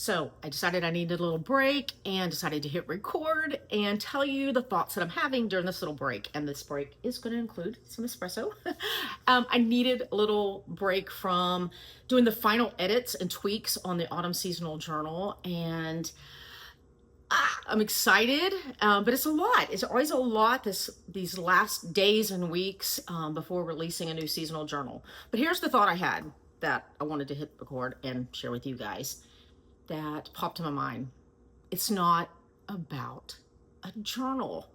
So I decided I needed a little break and decided to hit record and tell you the thoughts that I'm having during this little break. And this break is going to include some espresso. I needed a little break from doing the final edits and tweaks on the autumn seasonal journal. And I'm excited, but it's a lot. It's always a lot these last days and weeks before releasing a new seasonal journal. But here's the thought I had that I wanted to hit record and share with you guys that popped in my mind. It's not about a journal.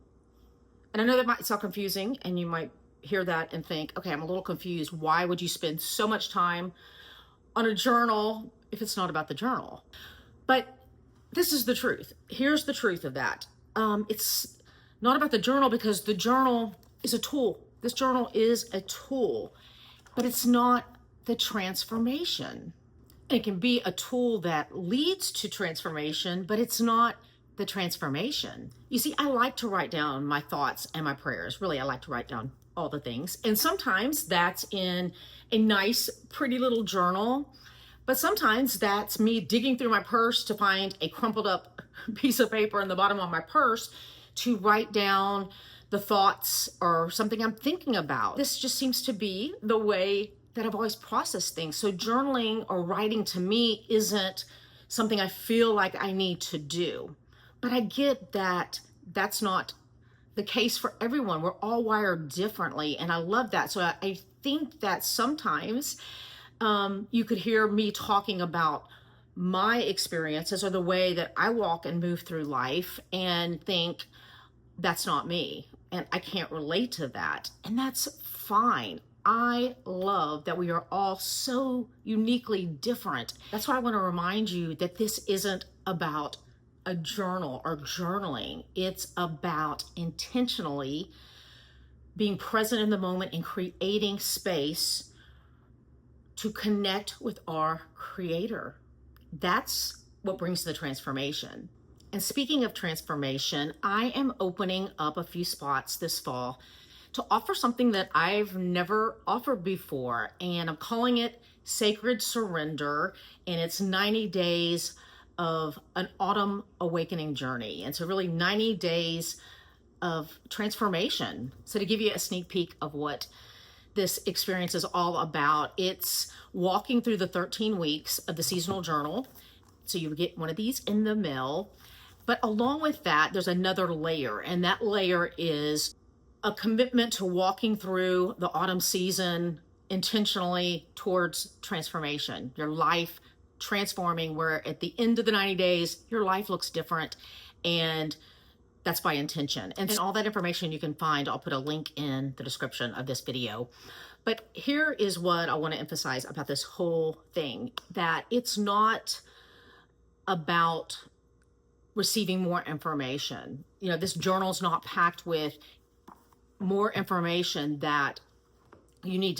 And I know that might sound confusing, and you might hear that and think, okay, I'm a little confused. Why would you spend so much time on a journal if it's not about the journal? But this is the truth. Here's the truth of that. It's not about the journal because the journal is a tool. This journal is a tool, but it's not the transformation. It can be a tool that leads to transformation, but it's not the transformation. You see, I like to write down my thoughts and my prayers. Really, I like to write down all the things. And sometimes that's in a nice, pretty little journal. But sometimes that's me digging through my purse to find a crumpled up piece of paper in the bottom of my purse to write down the thoughts or something I'm thinking about. This just seems to be the way that I've always processed things. So journaling or writing to me isn't something I feel like I need to do. But I get that that's not the case for everyone. We're all wired differently, and I love that. So I think that sometimes you could hear me talking about my experiences or the way that I walk and move through life and think that's not me and I can't relate to that. And that's fine. I love that we are all so uniquely different. That's why I want to remind you that this isn't about a journal or journaling. It's about intentionally being present in the moment and creating space to connect with our Creator. That's what brings the transformation. And speaking of transformation, I am opening up a few spots this fall to offer something that I've never offered before. And I'm calling it Sacred Surrender. And it's 90 days of an autumn awakening journey. And so really 90 days of transformation. So to give you a sneak peek of what this experience is all about, it's walking through the 13 weeks of the seasonal journal. So you would get one of these in the mail. But along with that, there's another layer. And that layer is a commitment to walking through the autumn season intentionally towards transformation, your life transforming, where at the end of the 90 days, your life looks different. And that's by intention. And all that information you can find, I'll put a link in the description of this video. But here is what I want to emphasize about this whole thing, that it's not about receiving more information. You know, this journal is not packed with more information that you need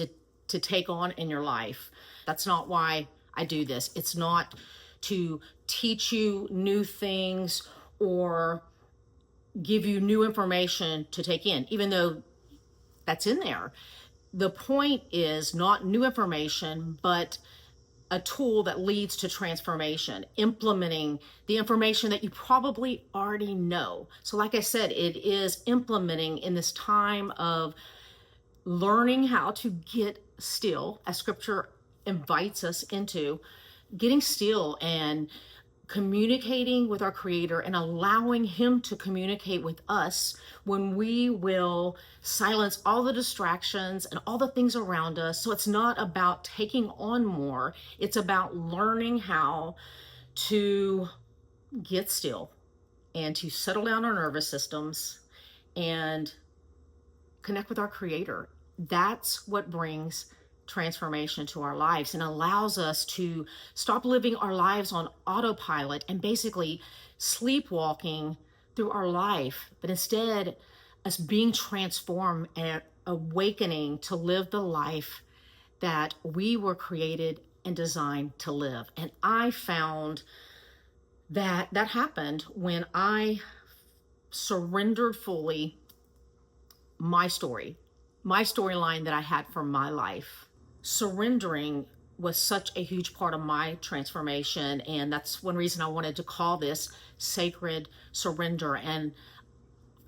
to take on in your life. That's not why I do this. It's not to teach you new things or give you new information to take in, even though that's in there. The point is not new information, but a tool that leads to transformation, implementing the information that you probably already know. So like I said, it is implementing in this time of learning how to get still, as scripture invites us into, getting still and communicating with our Creator and allowing Him to communicate with us when we will silence all the distractions and all the things around us. So it's not about taking on more. It's about learning how to get still and to settle down our nervous systems and connect with our Creator. That's what brings transformation to our lives and allows us to stop living our lives on autopilot and basically sleepwalking through our life, but instead us being transformed and awakening to live the life that we were created and designed to live. And I found that that happened when I surrendered fully my storyline that I had for my life. Surrendering was such a huge part of my transformation. And that's one reason I wanted to call this Sacred Surrender. And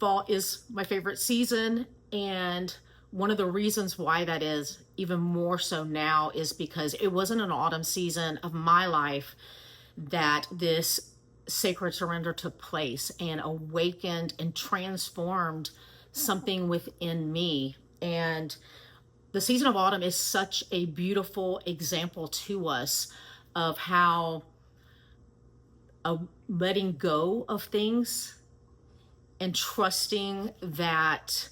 fall is my favorite season. And one of the reasons why that is even more so now is because it wasn't an autumn season of my life that this sacred surrender took place and awakened and transformed something within me. And the season of autumn is such a beautiful example to us of how letting go of things and trusting that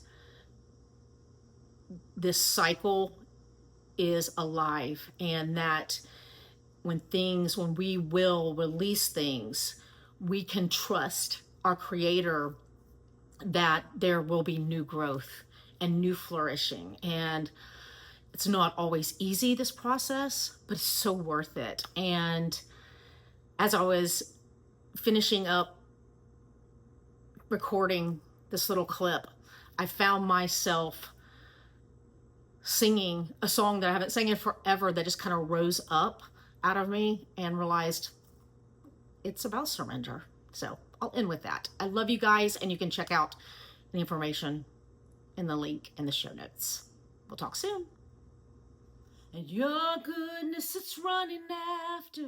this cycle is alive, and that when we will release things, we can trust our Creator that there will be new growth and new flourishing. And it's not always easy, this process, but it's so worth it. And as I was finishing up recording this little clip, I found myself singing a song that I haven't sang in forever that just kind of rose up out of me, and realized it's about surrender. So I'll end with that. I love you guys, and you can check out the information in the link in the show notes. We'll talk soon. And your goodness, it's running after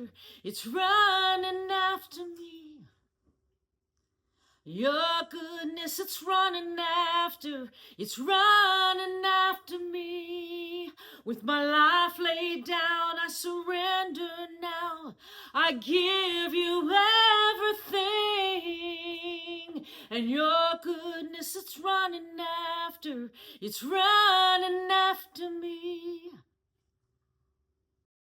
me. Your goodness, it's running after me. With my life laid down, I surrender now. I give you everything. And your goodness, it's running after me.